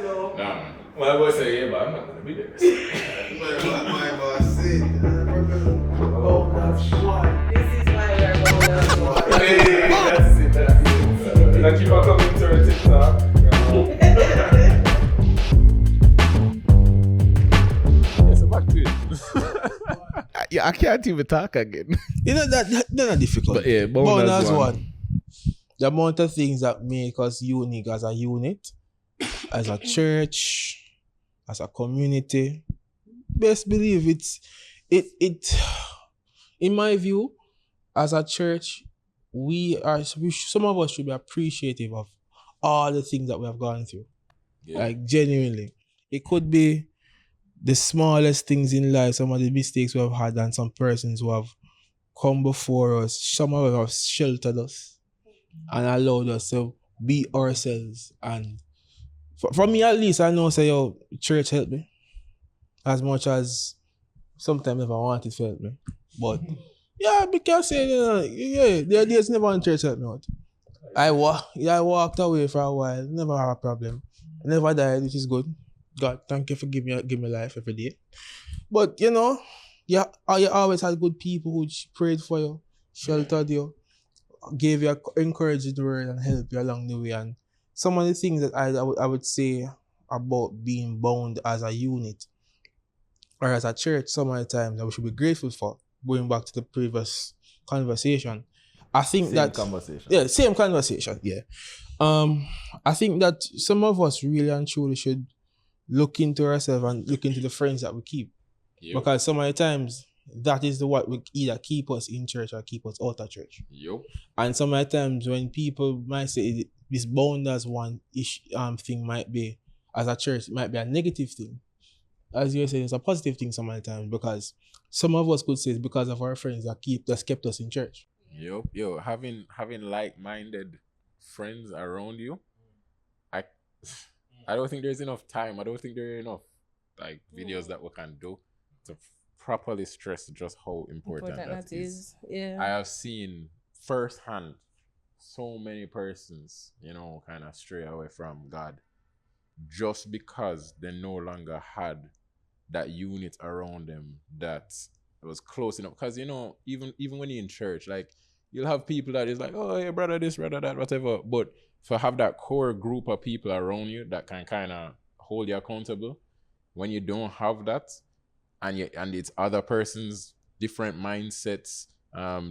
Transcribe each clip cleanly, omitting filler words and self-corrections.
Nah, my boy say, yeah, but I'm not gonna be there. My boss said, Oh, that's why. This is why we are going down one. Hey, that's it. Like keep on coming to our TikTok. Yes, back to it. Yeah, I can't even talk again. You know they're not difficult. But yeah, bonus one. The amount of things that make us unique as a unit, as a church, as a community. Best believe it. In my view, as a church, some of us should be appreciative of all the things that we have gone through. Yeah. Like genuinely, it could be the smallest things in life, some of the mistakes we have had, and some persons who have come before us, some of them have sheltered us and allowed us to be ourselves. And for me at least, I know say, yo, church helped me as much as sometimes if I want it to help me. But yeah, because say, there's never one church helped me out. I walked away for a while, never have a problem. I never died, which is good. God, thank you for giving me life every day. But you know, you always had good people who prayed for you, sheltered you, gave you an encouraging word and helped you along the way. And some of the things that I would say about being bound as a unit or as a church, some of the times that we should be grateful for, going back to the previous conversation. I think same conversation. Yeah. I think that some of us really and truly should look into ourselves and look into the friends that we keep. Yep. Because some of the times that is what will either keep us in church or keep us out of church. Yep. And some of the times when people might say this bound as one thing might be, as a church, it might be a negative thing. As you're saying, it's a positive thing some of the times, because some of us could say it's because of our friends that kept us in church. Yo, having like-minded friends around you, I don't think there's enough time. I don't think there are enough like videos that we can do to properly stress just how important that is. Yeah. I have seen firsthand so many persons, kind of stray away from God just because they no longer had that unit around them that was close enough. Because, even when you're in church, like, you'll have people that is like, oh, yeah, brother this, brother that, whatever. But to have that core group of people around you that can kind of hold you accountable, when you don't have that, and it's other persons, different mindsets,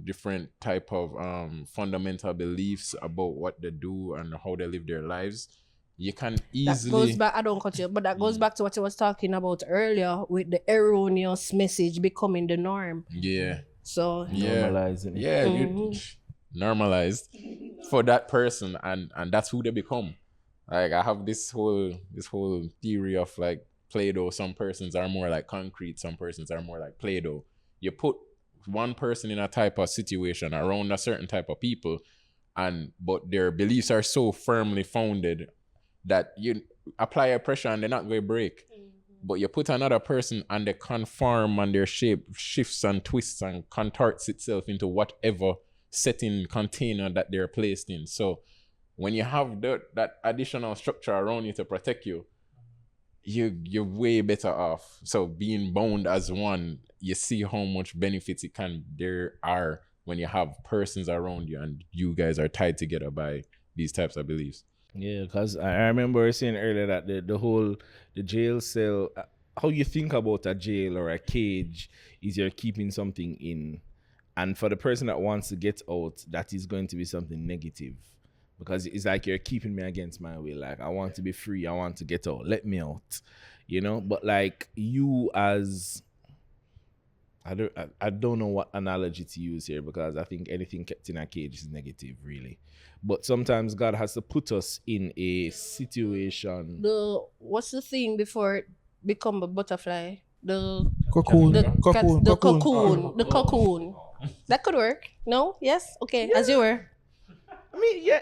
different type of fundamental beliefs about what they do and how they live their lives, you can easily... That goes back, I don't cut you, but that goes back to what I was talking about earlier with the erroneous message becoming the norm. Yeah. So... Normalizing it. Yeah, normalized for that person, and that's who they become. Like, I have this whole theory of like Play-Doh. Some persons are more like concrete, some persons are more like Play-Doh. You put one person in a type of situation around a certain type of people, but their beliefs are so firmly founded that you apply a pressure and they're not going to break. But you put another person and they conform, and their shape shifts and twists and contorts itself into whatever setting container that they're placed in. So when you have that additional structure around you to protect you, you're way better off. So being bound as one, you see how much benefits there are when you have persons around you and you guys are tied together by these types of beliefs. Yeah, because I remember saying earlier that the jail cell, how you think about a jail or a cage is you're keeping something in. And for the person that wants to get out, that is going to be something negative. Because it's like you're keeping me against my will. Like, I want to be free. I want to get out. Let me out. But like you as... I don't know what analogy to use here, because I think anything kept in a cage is negative, really. But sometimes God has to put us in a situation. What's the thing before it become a butterfly? The cocoon. The cocoon. That could work. No? Yes? Okay. Yeah. As you were. I mean, yeah.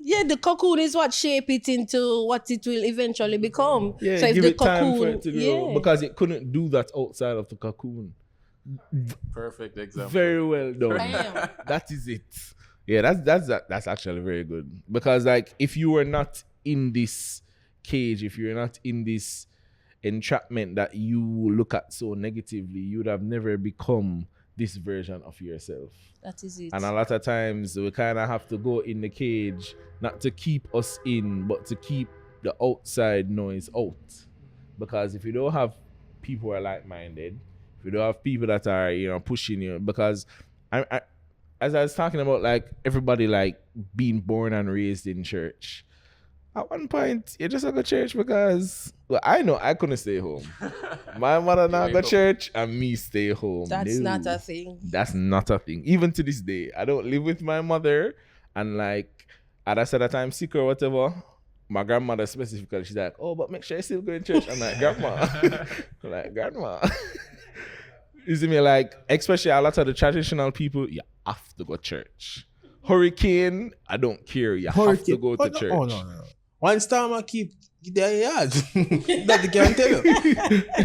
Yeah, the cocoon is what shape it into what it will eventually become. Yeah, so if give the it time for cocoon, it to grow, because it couldn't do that outside of the cocoon. Perfect example. Very well done. That is it. Yeah, that's actually very good. Because like, if you were not in this cage, if you're not in this entrapment that you look at so negatively, you would have never become this version of yourself. That is it. And a lot of times we kind of have to go in the cage, not to keep us in, but to keep the outside noise out. Because if you don't have people who are like-minded, if you don't have people that are, you know, pushing you, because I as I was talking about, like, everybody, like, being born and raised in church, at one point, you just go to church because, well, I know I couldn't stay home. My mother not go to church and me stay home. That's No. not a thing. That's not a thing. Even to this day, I don't live with my mother, and, like, at I said that I'm sick or whatever, my grandmother specifically, she's like, oh, but make sure you still go to church. I'm like, grandma. I'm like, grandma. You see me, like, especially a lot of the traditional people, you have to go to church. Hurricane, I don't care. You have to go to church. Oh, no. One time I keep their yard. That they can't tell you.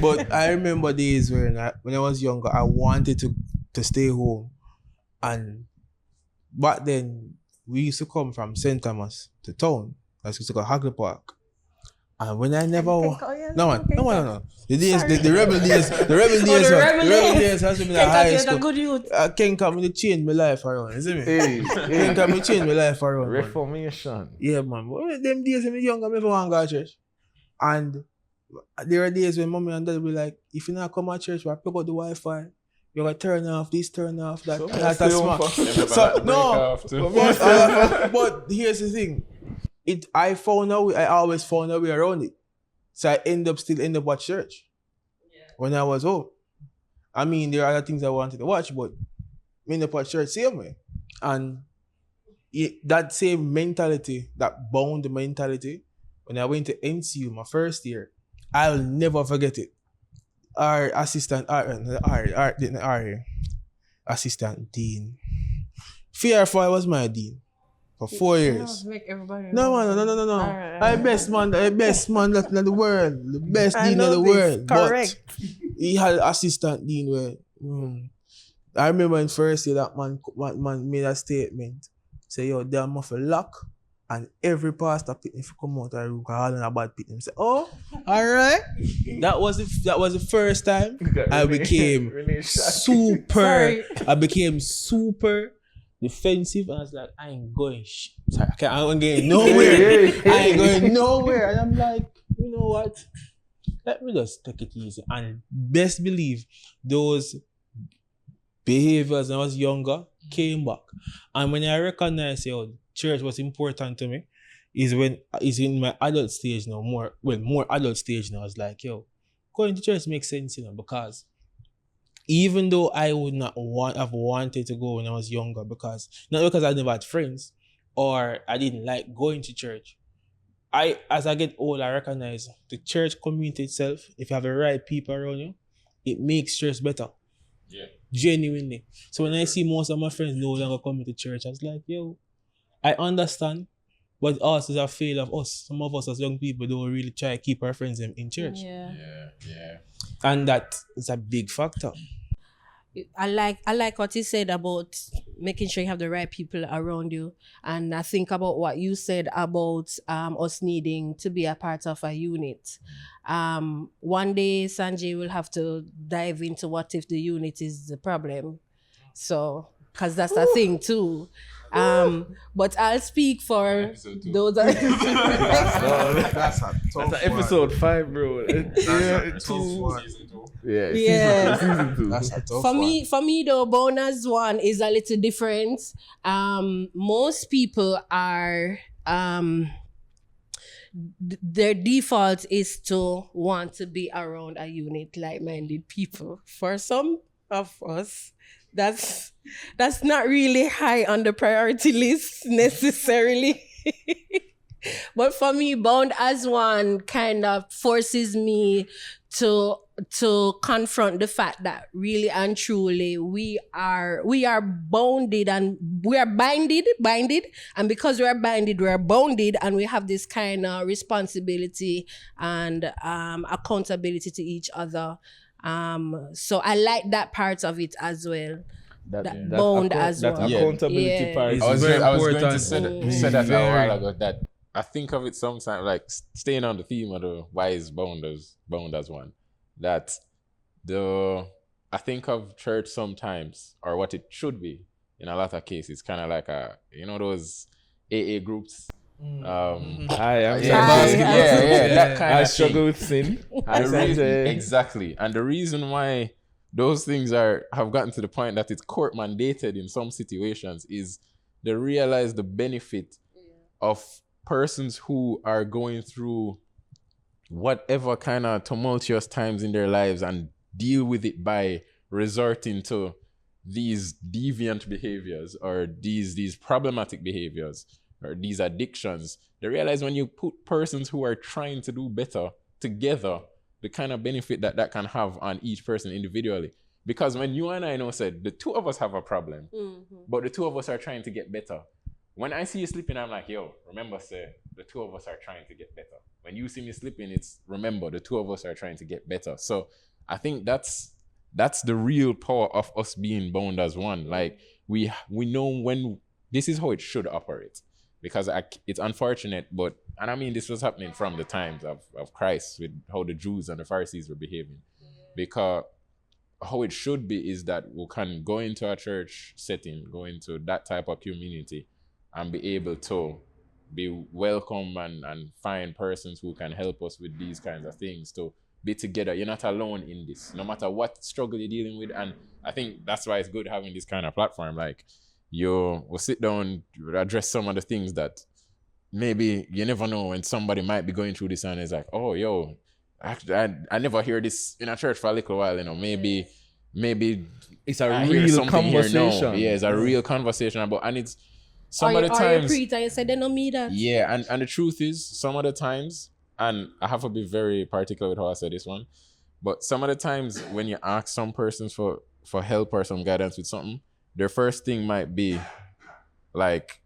But I remember days when I was younger, I wanted to stay home. And back then, we used to come from St. Thomas to town. I used to go to Hagley Park. And when I never No. The rebel days has been at high school. I can't come to change my life around. You see me? Can't come to change my life around. Reformation. Yeah, man. But them days when I was younger, I never want to go to church. And there are days when mommy and dad will be like, if you not come to church, we'll plug out the Wi-Fi. You're going to turn off this, turn off that. And that's smart. But here's the thing. I always found a way around it. So I end up at church when I was home. I mean, there are other things I wanted to watch, but I end up at church same way. And that same mentality, that bound mentality, when I went to NCU my first year, I'll never forget it. Our assistant dean. Fearful was my dean. For 4 years. Make everybody No. Right. I best man in the world. The best dean in the world. Correct. But he had assistant dean where I remember in first year that man made a statement. Say, yo, they're muffle lock and every pastor pit if you come out of the room call on a bad pit. Say, oh, alright. That was the first time I became super defensive, and I was like, I ain't going nowhere. I ain't going nowhere. And I'm like, you know what? Let me just take it easy. And best believe those behaviors when I was younger came back. And when I recognized church was important to me, is when it's in my adult stage now, more adult stage now. I was like, going to church makes sense, because even though I would not have wanted to go when I was younger, not because I never had friends or I didn't like going to church. As I get older, I recognize the church community itself, if you have the right people around you, it makes church better. Yeah. Genuinely. So when I see most of my friends no longer coming to church, I was like, I understand, but also is a fail of us. Some of us as young people don't really try to keep our friends in church. Yeah. And that is a big factor. I like what you said about making sure you have the right people around you, and I think about what you said about us needing to be a part of a unit. One day Sanjay will have to dive into what if the unit is the problem, so because that's a thing too. But I'll speak for those. That's a That's episode 5, bro. That's a tough one. Yeah. Season 2. That's a tough For one. me though, bonus one is a little different. Most people are their default is to want to be around a unit, like-minded people. For some of us, that's not really high on the priority list necessarily. But for me, bound as one kind of forces me to confront the fact that really and truly we are bounded and we are binded, and because we are binded, we are bounded, and we have this kind of responsibility and accountability to each other. So I like that part of it as well. That bound as that well. accountability Yeah. part is I was very going to important. say that a while ago, that I think of it sometimes like staying on the theme of the why is bound as one. That I think of church sometimes, or what it should be in a lot of cases, kind of like those AA groups. I am That kind I of struggle thing. with sin. Exactly, and the reason why those things have gotten to the point that it's court mandated in some situations is they realize the benefit of persons who are going through whatever kind of tumultuous times in their lives and deal with it by resorting to these deviant behaviors or these problematic behaviors or these addictions. They realize when you put persons who are trying to do better together, the kind of benefit that can have on each person individually. Because when you and I know said the two of us have a problem, but the two of us are trying to get better. When I see you sleeping, I'm like, yo, remember, sir, the two of us are trying to get better. When you see me sleeping, it's remember, the two of us are trying to get better. So I think that's the real power of us being bound as one. Like we know when this is how it should operate. Because it's unfortunate, and I mean this was happening from the times of Christ with how the Jews and the Pharisees were behaving. Because how it should be is that we can go into a church setting, go into that type of community, and be able to be welcome and find persons who can help us with these kinds of things, to be together. You're not alone in this, no matter what struggle you're dealing with. And I think that's why it's good having this kind of platform. Like, you will sit down, you address some of the things that maybe you never know when somebody might be going through this and it's like, oh, yo, I never hear this in a church for a little while, maybe it's a real conversation. Yeah, it's a real conversation about, and it's some Or of the times. you preach and you say they don't mean that. Yeah, and the truth is, some of the times, and I have to be very particular with how I say this one, but some of the times when you ask some persons for help or some guidance with something, their first thing might be like,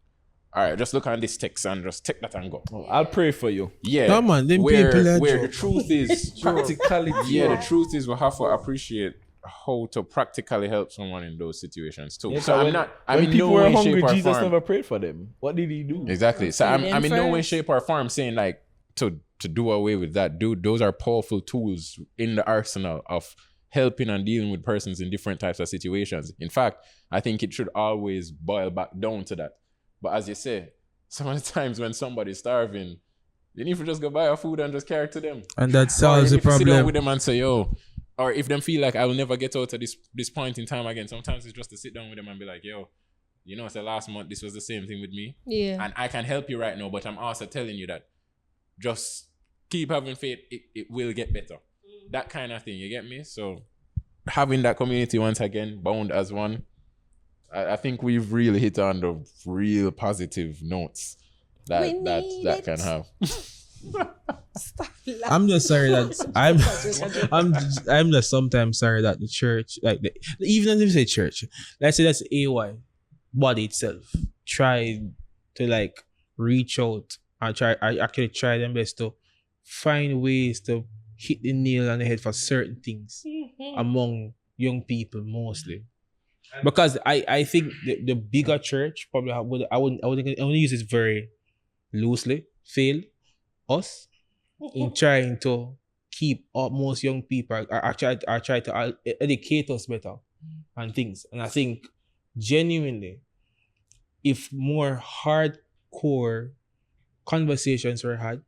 all right, just look on this text and just take that and go. I'll pray for you. Yeah. Come on, them where people the truth is Practicality. Yeah, the truth is we have to appreciate how to practically help someone in those situations too. Yeah, so when I'm in people no were way, hungry, shape, or Jesus form. never prayed for them. What did he do? Exactly. So I'm in no way, first. shape, or form saying like to do away with that. Dude, those are powerful tools in the arsenal of helping and dealing with persons in different types of situations. In fact, I think it should always boil back down to that. But as you say, some of the times when somebody's starving, you need to just go buy a food and just carry it to them. And that Or solves you the need to sit down with problem. them and say, yo, or if them feel like I will never get out of this point in time again, sometimes it's just to sit down with them and be like, yo, so last month this was the same thing with me. Yeah. And I can help you right now, but I'm also telling you that just keep having faith, it will get better. That kind of thing, you get me? So having that community once again, bound as one, I think we've really hit on the real positive notes that can have. Stop I'm just sorry that I'm just sometimes sorry that the church, like even if you say church, let's say that's AY body itself, try to like reach out and actually try their best to find ways to hit the nail on the head for certain things among young people mostly. Because I think the bigger church probably I wouldn't use this very loosely, fail us in trying to keep up most young people are try to educate us better and things. And I think genuinely, if more hardcore conversations were had,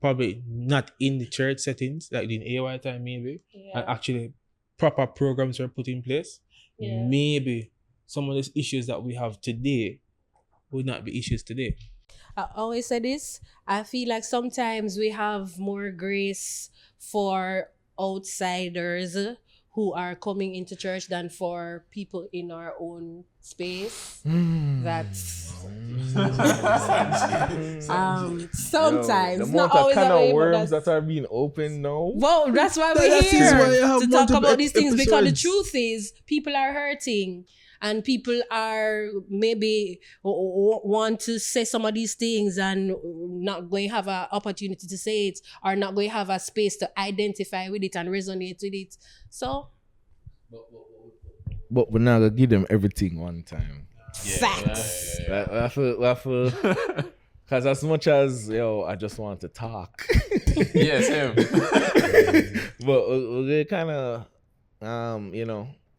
probably not in the church settings, like in AY time maybe, and actually proper programs were put in place, maybe some of these issues that we have today would not be issues today. I always say this. I feel like sometimes we have more grace for outsiders who are coming into church than for people in our own space. That's sometimes the not amount of always kind that way, of but worms that's- that are being opened now. Well, that's why we're That is here why you have to talk multiple about these things, because the episodes. truth is people are hurting and people are maybe want to say some of these things and not going to have an opportunity to say it, or not going to have a space to identify with it and resonate with it. So, But we're not gonna give them everything one time. facts. I feel Because as much as I just want to talk, Yes, him. but they kind of,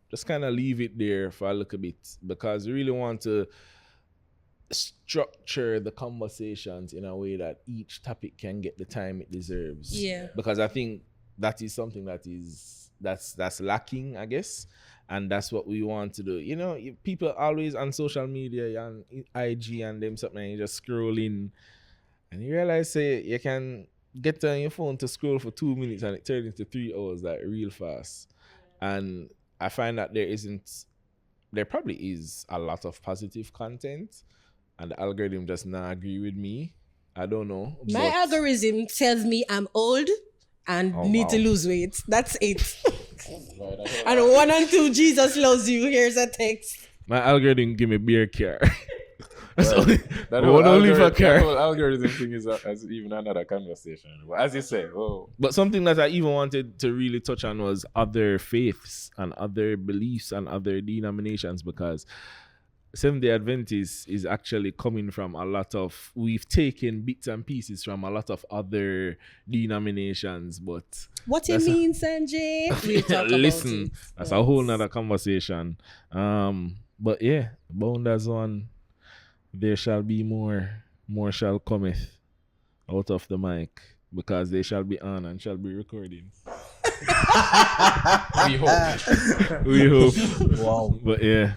just kind of leave it there for a little bit because we really want to structure the conversations in a way that each topic can get the time it deserves. Yeah. Because I think that is something that's lacking, I guess. And that's what we want to do. People always on social media and IG and them something, and you just scrolling and you realize you can get on your phone to scroll for 2 minutes and it turns into 3 hours like real fast. And I find that there probably is a lot of positive content and the algorithm does not agree with me. I don't know. My algorithm tells me I'm old and need to lose weight. That's it. And 1 and 2, Jesus loves you. Here's a text. My algorithm give me beer care. That whole algorithm thing is even another conversation. But as you say, But something that I even wanted to really touch on was other faiths and other beliefs and other denominations, because Seventh-day Adventist is actually coming from a lot of, we've taken bits and pieces from a lot of other denominations, but what you mean, Sanjay? We'll talk listen, about it. that's a whole nother conversation. But yeah, bound as one, there shall be more shall cometh out of the mic, because they shall be on and shall be recording. we hope. We hope. Wow. But yeah,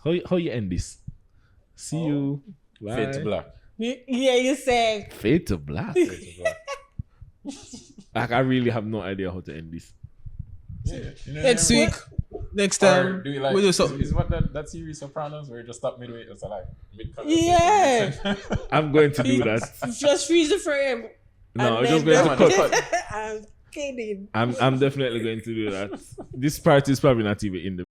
how you end this? See you. Bye. Fade to black. Yeah, you say. Fade to black. Like, I really have no idea how to end this. Next week. Next time. Do we like? we'll do something. Is what that series Sopranos where you just stop midway? It's like Yeah. I'm going to do that. Just freeze the frame. No, I'm And just then- going to cut. I'm kidding. I'm definitely going to do that. This part is probably not even in the